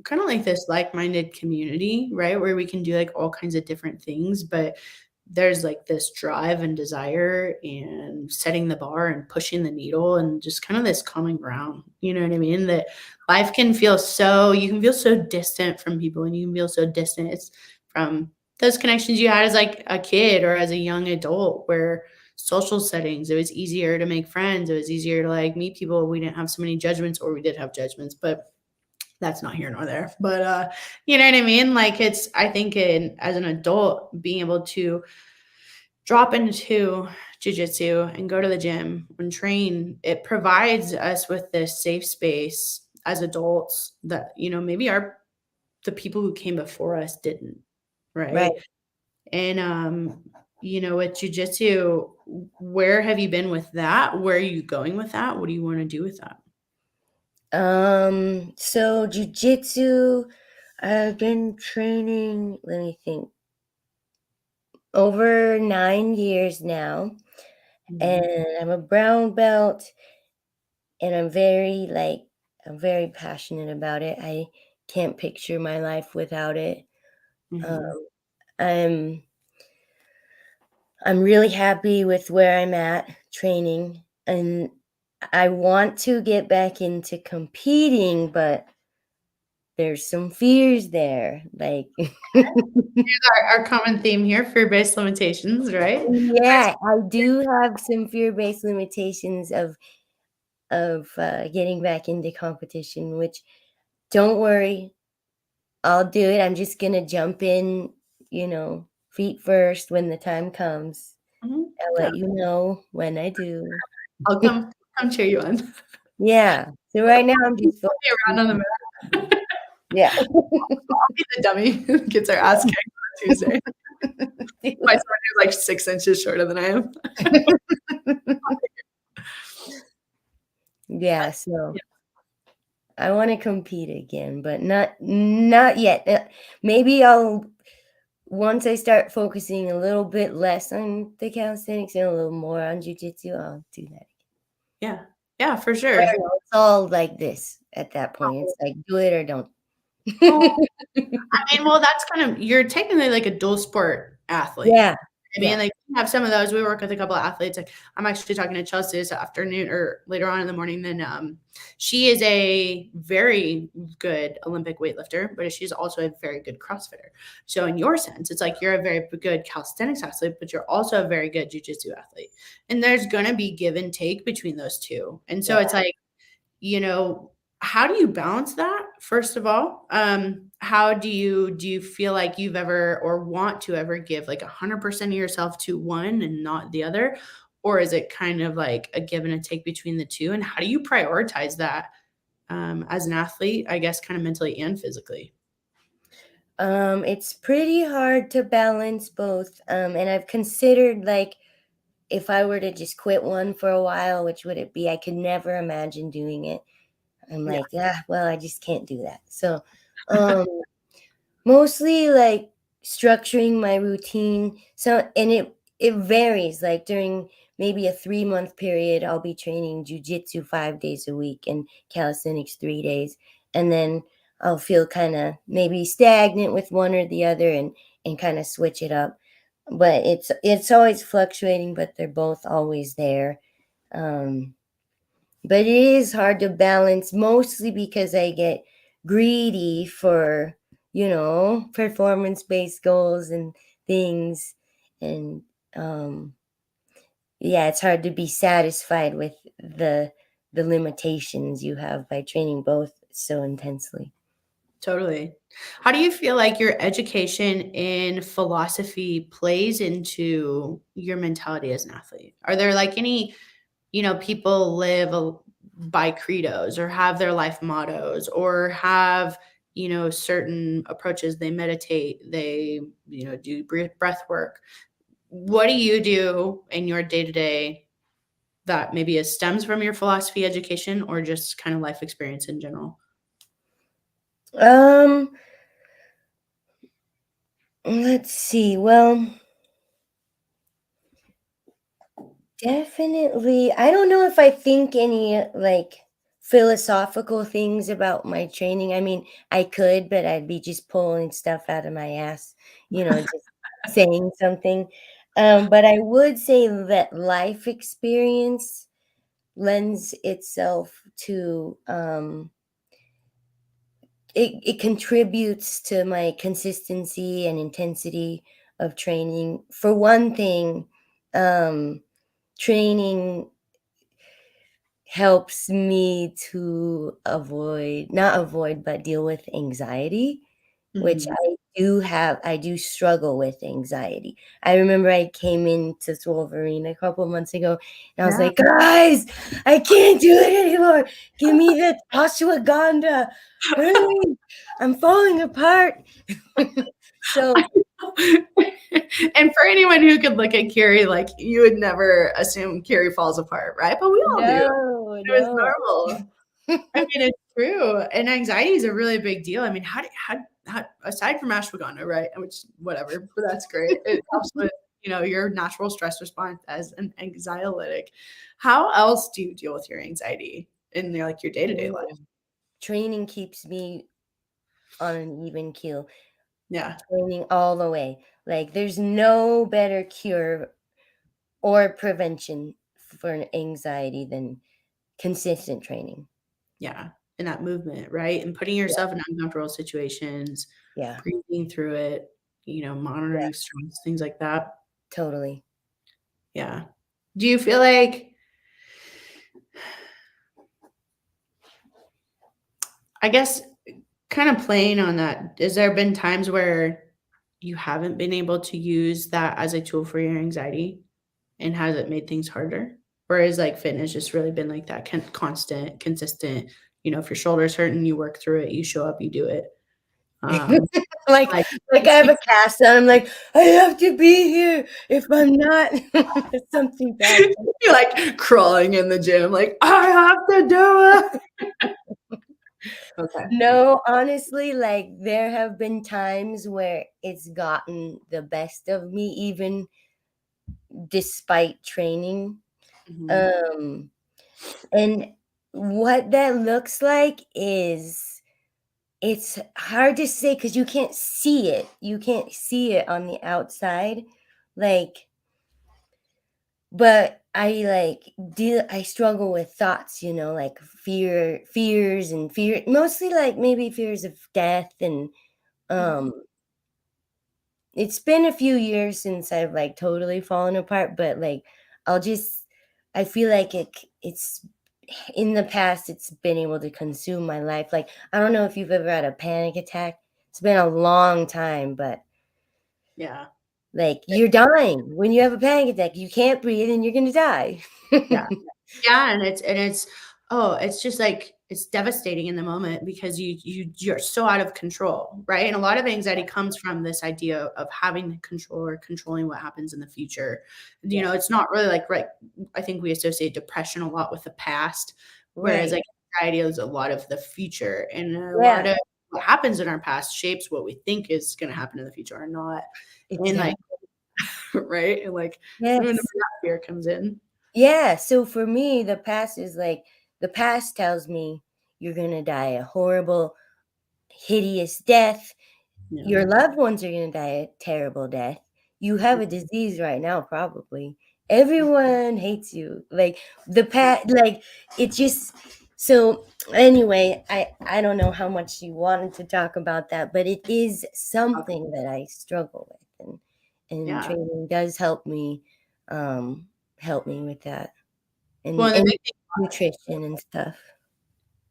kind of like this like-minded community, right? Where we can do like all kinds of different things, but there's like this drive and desire and setting the bar and pushing the needle and just kind of this common ground. You know what I mean? That life can feel you can feel so distant from people and you can feel so distant. It's from those connections you had as like a kid or as a young adult where social settings, it was easier to make friends. It was easier to like meet people. We didn't have so many judgments, or we did have judgments, but that's not here nor there. But you know what I mean? Like I think as an adult, being able to drop into jujitsu and go to the gym and train, it provides us with this safe space as adults that, maybe the people who came before us didn't, Right. right? And with jujitsu, where have you been with that? Where are you going with that? What do you want to do with that? So jujitsu, I've been training, let me think, over 9 years now. Mhm. And I'm a brown belt, and I'm very passionate about it. I can't picture my life without it. Um, Mhm. I'm I'm really happy with where I'm at training, and I want to get back into competing, but there's some fears there. Like, Our common theme here, fear-based limitations, right? yeah, I do have some fear-based limitations of getting back into competition, which don't worry, I'll do it. I'm just gonna jump in, feet first when the time comes. Mhm. I'll Yeah. let you know when I do. I'll come cheer you on. Yeah. So right now I'm just I'll be focusing. around on the mat. Yeah. I'll be the dummy who gets her ass kicked on Tuesday by someone who's like 6 inches shorter than I am. Yeah, so Yeah. I wanna compete again, but not yet. Maybe I'll once I start focusing a little bit less on the calisthenics and a little more on jujitsu, I'll do that. Yeah. Yeah, for I sure. don't know, it's all like this at that point. It's like, do it or don't. Oh, I mean, well, that's kind of you're technically like a dual sport athlete. Yeah, I mean, yeah. like, we have some of those. We work with a couple of athletes. Like, I'm actually talking to Chelsea this afternoon or later on in the morning. Then, she is a very good Olympic weightlifter, but she's also a very good CrossFitter. So, in your sense, it's like you're a very good calisthenics athlete, but you're also a very good Jiu Jitsu athlete. And there's going to be give and take between those two. And so, Yeah. it's like, you know, how do you balance that, first of all? How do you feel like you've ever or want to ever give like 100% of yourself to one and not the other? Or is it kind of like a give and a take between the two? And how do you prioritize that as an athlete, I guess, kind of mentally and physically? It's pretty hard to balance both. And I've considered like if I were to just quit one for a while, which would it be? I could never imagine doing it. I'm Yeah, like, ah, well, I just can't do that. So, um, mostly like structuring my routine. So, and it varies. Like during maybe a 3 month period, I'll be training jujitsu 5 days a week and calisthenics 3 days, and then I'll feel kind of maybe stagnant with one or the other, and kind of switch it up. But it's always fluctuating, but they're both always there. Um, but it is hard to balance, mostly because I get greedy for, performance-based goals and things. And yeah, it's hard to be satisfied with the limitations you have by training both so intensely. totally. How do you feel like your education in philosophy plays into your mentality as an athlete? Are there like any people live by credos or have their life mottos or have, certain approaches. They meditate, they, do breath work. What do you do in your day to day that maybe stems from your philosophy education or just kind of life experience in general? Um, let's see. Well, definitely. I don't know if I think any like philosophical things about my training. I mean, I could, but I'd be just pulling stuff out of my ass, just saying something. But I would say that life experience lends itself to it contributes to my consistency and intensity of training. For one thing, training helps me to not avoid, but deal with anxiety, which Mhm. I do struggle with anxiety. I remember I came into Swolverine a couple months ago, and I was Yeah. like, "Guys, I can't do it anymore. Give me the ashwagandha. Hurry. I'm falling apart." So, And for anyone who could look at Carrie, like you would never assume Carrie falls apart, right? But we all do. no, It was no. normal. I mean, it's true, and anxiety is a really big deal. I mean, how aside from ashwagandha, right? Which whatever, but that's great. It helps with your natural stress response as an anxiolytic. How else do you deal with your anxiety in your day to day life? Mm. Training keeps me on an even keel. Yeah, Training all the way. Like, there's no better cure or prevention for an anxiety than consistent training. yeah, and that movement, right, and putting Yeah, yourself in uncomfortable situations, yeah, breathing through it, yeah, monitoring stress, things like that. totally. Yeah. Do you feel like I guess kind of playing on that, has there been times where you haven't been able to use that as a tool for your anxiety, and has it made things harder? Or is, fitness just really been like that constant, consistent, if your shoulder's hurting, you work through it, you show up, you do it. Um, Like like like I have a cast on, I'm like, "I have to be here. If I'm not, something bad." you're, crawling in the gym, like, "I have to do it." Okay. No, honestly, like, there have been times where it's gotten the best of me even despite training. Mhm. Um, and what that looks like is It's hard to say because you can't see it. You can't see it on the outside, like, but I struggle with thoughts, like fears and fear, mostly like maybe fears of death and um it's been a few years since I've like totally fallen apart, but like I'll just I feel like it's in the past it's been able to consume my life. Like I don't know if you've ever had a panic attack. It's been a long time, but Yeah. like you're dying when you have a panic attack. You can't breathe and you're gonna die. Yeah. Yeah, and it's just like it's devastating in the moment because you're so out of control, right? And a lot of anxiety comes from this idea of having control or controlling what happens in the future. Yeah. It's not really like right. I think we associate depression a lot with the past, whereas Right. like anxiety is a lot of the future, and a Yeah. lot of what happens in our past shapes what we think is going to happen in the future or not. And like, Exactly. right, and like whenever Yes. that fear comes in, Yeah, so for me, the past tells me you're gonna die a horrible, hideous death. yeah. Your loved ones are gonna die a terrible death. You have a disease right now, probably. Everyone hates you. Like like it just so anyway, I don't know how much you wanted to talk about that, but it is something that I struggle with and Yeah. training does um help me with that Well, and the and big thing nutrition and stuff.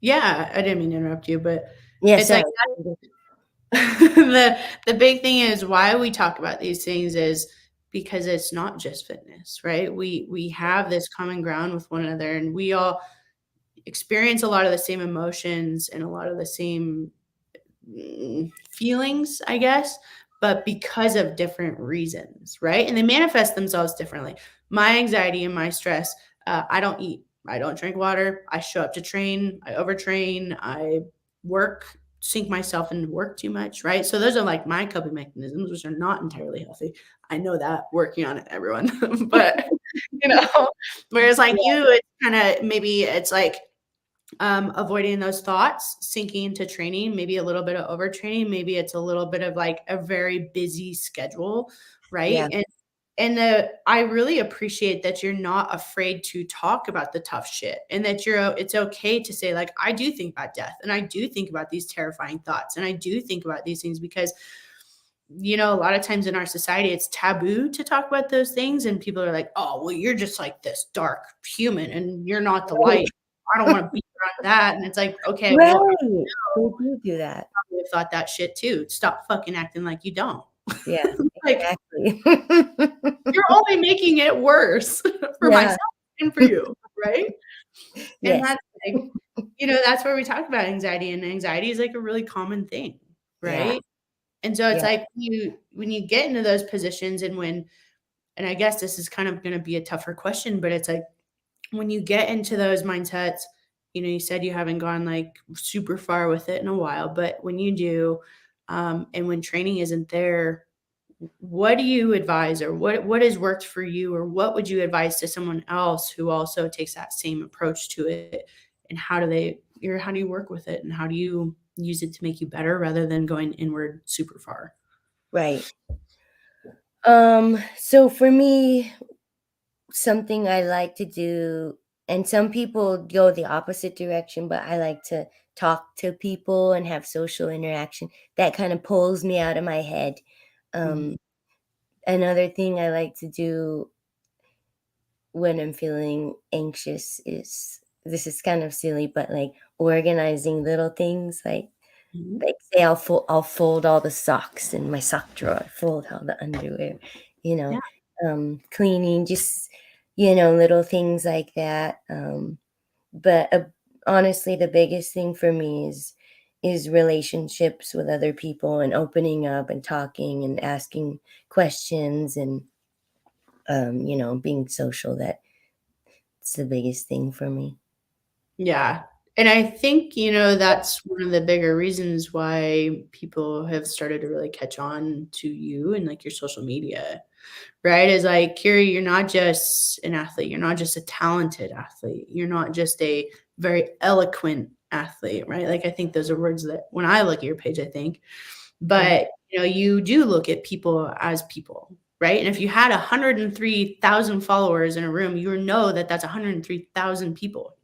yeah, I didn't mean to interrupt you, but Yeah, it's like sorry. the big thing is why we talk about these things is because it's not just fitness, right? We have this common ground with one another, and we all experience a lot of the same emotions and a lot of the same feelings, I guess, but because of different reasons, right? And they manifest themselves differently. My anxiety and my stress, I don't eat, I don't drink water, I show up to train, I overtrain, I work, sink myself into work too much, right? So those are like my coping mechanisms, which are not entirely healthy. I know that, working on it, everyone. But you know, whereas like Yeah, you, it's kind of maybe it's like avoiding those thoughts, sinking into training, maybe a little bit of overtraining, maybe it's a little bit of like a very busy schedule, right? yeah, And I really appreciate that you're not afraid to talk about the tough shit, and that it's okay to say like I do think about death, and I do think about these terrifying thoughts, and I do think about these things because a lot of times in our society it's taboo to talk about those things, and people are like, oh well, you're just like this dark human and you're not the right. light. I don't want to be around that. And it's like, okay, well, Right. They do that. I have thought that shit too. Stop fucking acting like you don't. Yeah, Like, exactly. you're only making it worse for Yeah, myself and for you, right? And yes. that's like, that's where we talk about anxiety, and anxiety is like a really common thing, Yeah, right? And so it's yeah, like when you get into those positions, and I guess this is kind of going to be a tougher question, but it's like when you get into those mindsets, you said you haven't gone like super far with it in a while, but when you do, and when training isn't there, what do you advise, or what has worked for you, or what would you advise to someone else who also takes that same approach to it? And how do you work with it, and how do you use it to make you better rather than going inward super far? right. So for me, something I like to do, and some people go the opposite direction, but I like to talk to people and have social interaction. That kind of pulls me out of my head. Mhm. Um, Another thing I like to do when I'm feeling anxious is this is kind of silly, but like organizing little things Mhm. like say I'll fold all the socks in my sock drawer, fold all the underwear, you Yeah. know, cleaning, just little things like that. But honestly, the biggest thing for me is relationships with other people and opening up and talking and asking questions and being social. That's the biggest thing for me. Yeah. And I think, that's one of the bigger reasons why people have started to really catch on to you and like your social media, right? Is like, Kiri, you're not just an athlete. You're not just a talented athlete. You're not just a very eloquent athlete, right? Like, I think those are words that when I look at your page, I think, but you do look at people as people, right? And if you had 103,000 followers in a room, you know that that's 103,000 people.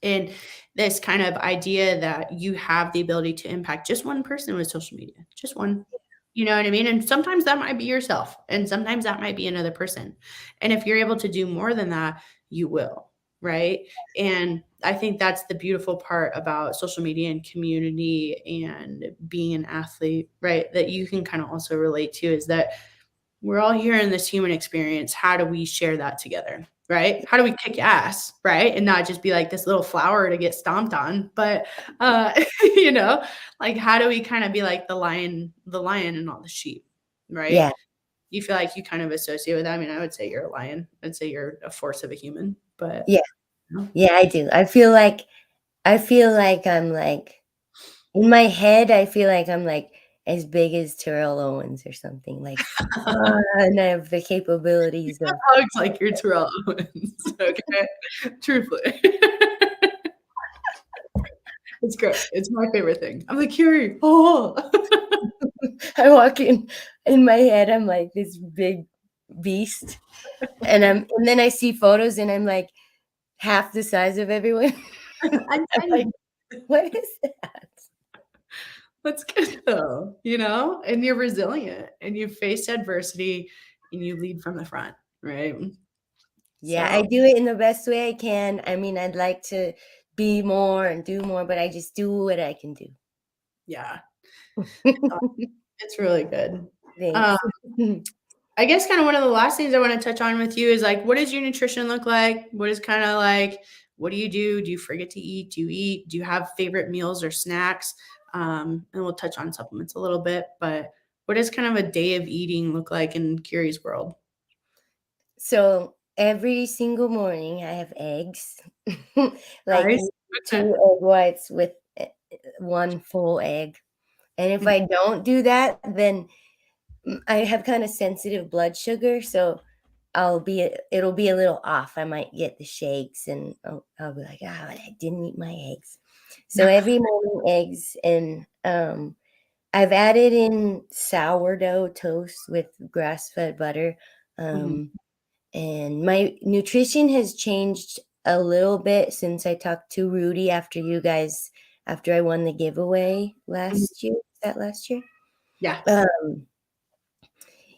And this kind of idea that you have the ability to impact just one person with social media, just one. You know what I mean? And sometimes that might be yourself, and sometimes that might be another person. And if you're able to do more than that, you will, right? And I think that's the beautiful part about social media and community and being an athlete, right? That you can kind of also relate to is that we're all here in this human experience. How do we share that together? Right? How do we kick ass? Right? And not just be like this little flower to get stomped on, but you know, like how do we kind of be like the lion and all the sheep, right? Yeah. You feel like you kind of associate with that. I mean, I would say you're a lion. I'd say you're a force of a human, but Yeah. you know. Yeah, I do. I feel like I'm like in my head, I feel like I'm like as big as Terrell Owens or something. Like, and I have the capabilities of Hugs like you're Terrell Owens. Okay. Truthfully. It's great. It's my favorite thing. I'm like, Kyrie, oh. I walk in my head, I'm like this big beast. And then I see photos and I'm like half the size of everyone. I'm I'm like, what is that? That's good though, you know? And you're resilient and you faced adversity and you lead from the front, right? Yeah, I So, do it in the best way I can. I mean, I'd like to be more and do more, but I just do what I can do. yeah, it's really good. Thanks. I guess kind of one of the last things I want to touch on with you is like, what does your nutrition look like? What is kind of like, what do you do? Do you forget to eat? Do you eat? Do you have favorite meals or snacks? And we'll touch on supplements a little bit, but what does kind of a day of eating look like in Curie's world? So every single morning I have eggs, like Nice. Okay. 2 egg whites with 1 full egg. And if I don't do that, then I have kind of sensitive blood sugar, so it'll be a little off. I might get the shakes and I'll be like, "Ah, I didn't eat my eggs." So every morning eggs and I've added in sourdough toast with grass-fed butter. Mhm. Um, and my nutrition has changed a little bit since I talked to Rudy after I won the giveaway Mhm. last year. Is that last year? Yes. Um,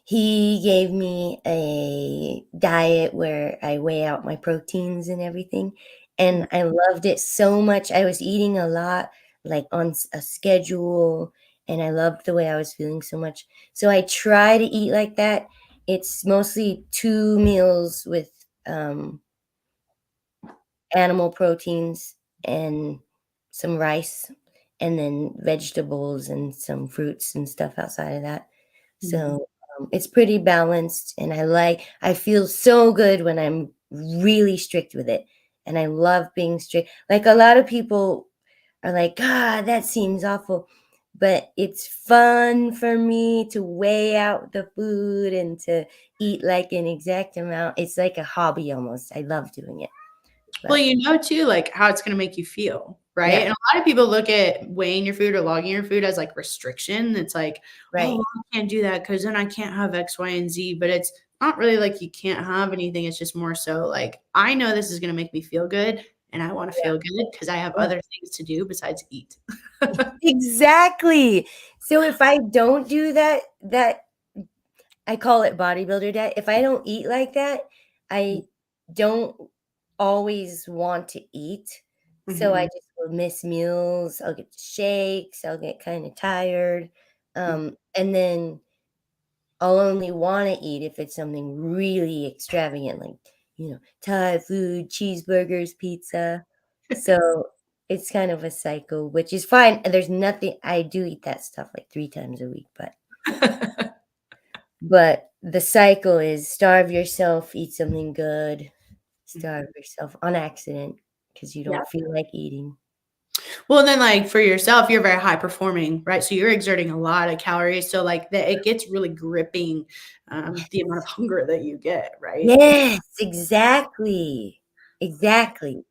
he gave me a diet where I weigh out my proteins and everything, and I loved it so much. I was eating a lot, like, on a schedule, and I loved the way I was feeling so much. So I try to eat like that. It's mostly 2 meals with, animal proteins and some rice, and then vegetables and some fruits and stuff outside of that. Mhm. So, it's pretty balanced, and I feel so good when I'm really strict with it, and I love being strict. Like, a lot of people are like, "God, that seems awful," but it's fun for me to weigh out the food and to eat, like, an exact amount. It's like a hobby almost. I love doing it, Well, but you know too, like, how it's gonna make you feel, right? yeah, And a lot of people look at weighing your food or logging your food as, like, restriction. It's like, "Oh, right. I can't do that because then I can't have X, Y, and Z," but it's not really like you can't have anything, it's just more so like, "I know this is gonna make me feel good, and I wanna Yeah, feel good because I have yeah. other things to do besides eat." Exactly. So if I don't do that I call it bodybuilder diet. If I don't eat like that, I don't always want to eat. So I Mhm. just will miss meals. I'll get shakes. I'll get kind of tired. And then I'll only want to eat if it's something really extravagant, like, Thai food, cheeseburgers, pizza. So it's kind of a cycle, which is fine. And there's nothing, I do eat that stuff like 3 times a week, but the cycle is starve yourself, eat something good, starve yourself on accident because you Yeah. don't feel like eating. Well, then, like, for yourself, you're very high performing, right? So you're exerting a lot of calories, so, like, that it gets really gripping, the amount of hunger that you get, right? Yes, exactly. Exactly.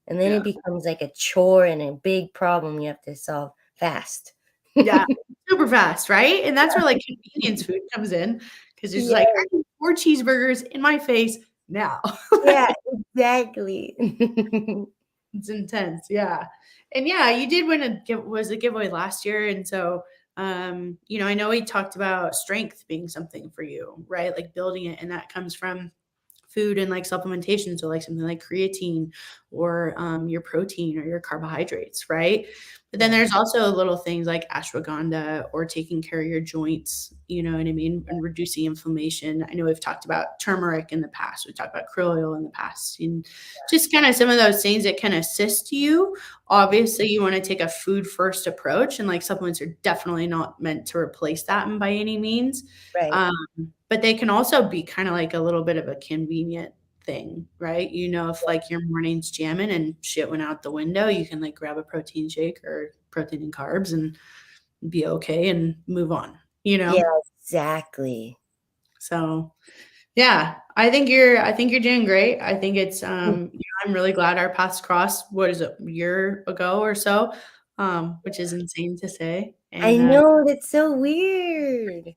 And then Yeah. it becomes like a chore and a big problem you have to solve fast. Yeah. Super fast, right? And that's where like convenience food comes in because it's just Yeah, like, I need 4 cheeseburgers in my face now. yeah, exactly. It's intense, yeah. And yeah, you did win a giveaway last year, and so, I know we talked about strength being something for you, right? Like building it, and that comes from food and like supplementation. So like something like creatine or your protein or your carbohydrates, right? But then Yeah, there's also little things like ashwagandha or taking care of your joints, you know what I mean? And reducing inflammation. I know we've talked about turmeric in the past. We've talked about krill oil in the past. And just kind of some of those things that can assist you. Obviously, you want to take a food first approach, and like supplements are definitely not meant to replace that by any means. right. Um, but they can also be kinda like a little bit of a convenient thing, right? If, like, your morning's jamming and shit went out the window, you can, like, grab a protein shake or protein and carbs and be okay and move on, you Yeah, know? exactly. So, yeah, I think you're doing great. I think it's, I'm really glad our paths crossed, what is it, a year ago or so, which is insane to say, I and, know, that's so weird.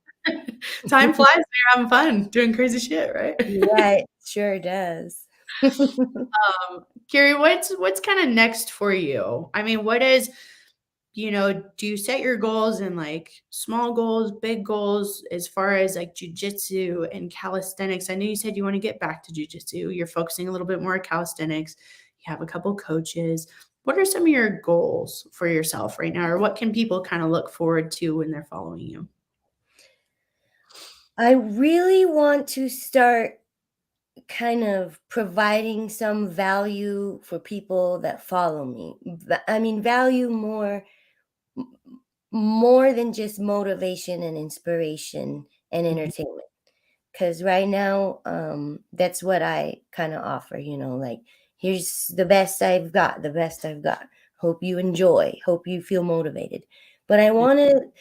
time flies when you're having fun, doing crazy shit, right? Yeah, it sure does. Carrie, what's kind of next for you? I mean, do you set your goals in like small goals, big goals as far as like jujitsu and calisthenics? I know you said you want to get back to jujitsu. You're focusing a little bit more on calisthenics. You have a couple coaches. What are some of your goals for yourself right now, or what can people kind of look forward to when they're following you? I really want to start kind of providing some value for people that follow me. I mean, value more than just motivation and inspiration and Mhm. entertainment. Because right now, that's what I kind of offer, like, here's the best I've got, the best I've got. Hope you enjoy, hope you feel motivated. But I Yeah. want to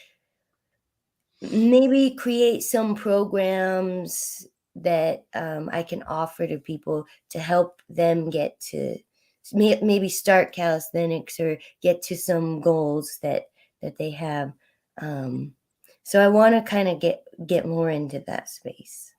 maybe create some programs that I can offer to people to help them get to maybe start calisthenics or get to some goals that they have. Um, so I want to kind of get more into that space.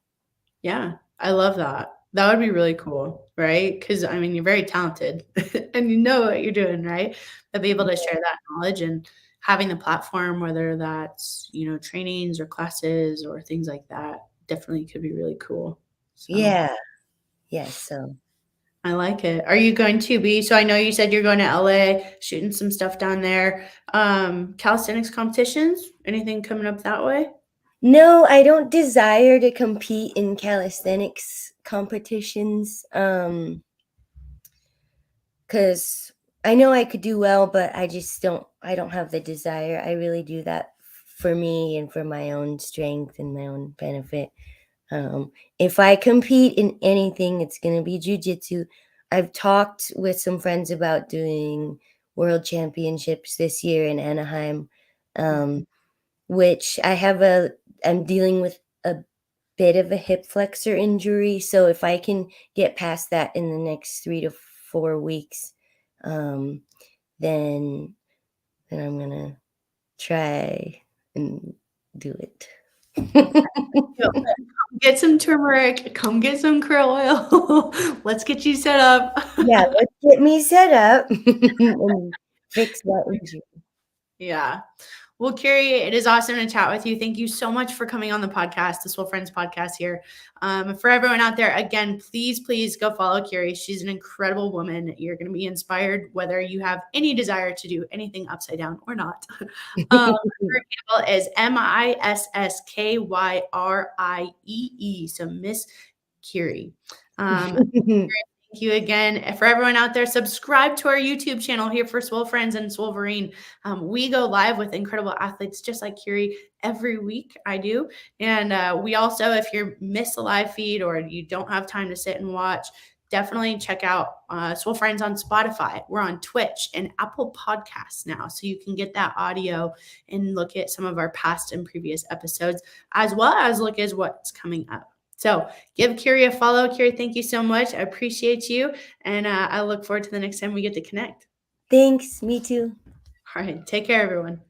Yeah, I love that. That would be really cool, right? Because I mean, you're very talented and you know what you're doing, right? To be able to share that knowledge and having the platform, whether that's, trainings or classes or things like that, definitely could be really cool. So Yeah. Yes. So I like it. Are you going to be? So I know you said you're going to LA, shooting some stuff down there. Calisthenics competitions, anything coming up that way? no, I don't desire to compete in calisthenics competitions. Because I know I could do well, but I don't have the desire. I really do that for me and for my own strength and my own benefit. If I compete in anything, it's going to be jujitsu. I've talked with some friends about doing world championships this year in Anaheim, um, which I'm dealing with a bit of a hip flexor injury. So if I can get past that in the next 3 to 4 weeks, um, then I'm gonna try and do it. Yo, come get some turmeric, come get some krill oil. Let's get you set up. Yeah, let's get me set up and fix that injury. Yeah. Well, Carrie, it is awesome to chat with you. Thank you so much for coming on the podcast, the Swole Friends podcast here. For everyone out there, again, please, please go follow Carrie. She's an incredible woman. You're going to be inspired whether you have any desire to do anything upside down or not. Her handle is MISSKYRIEE. So Miss Curie. Thank you again. For everyone out there, subscribe to our YouTube channel here for Swole Friends and Swolverine. We go live with incredible athletes just like Curie every week. I do. And we also, if you miss a live feed or you don't have time to sit and watch, definitely check out Swole Friends on Spotify. We're on Twitch and Apple Podcasts now. So you can get that audio and look at some of our past and previous episodes, as well as look at what's coming up. So give Kyrie a follow. Kyrie, thank you so much. I appreciate you. And I look forward to the next time we get to connect. Thanks. Me too. All right. Take care, everyone.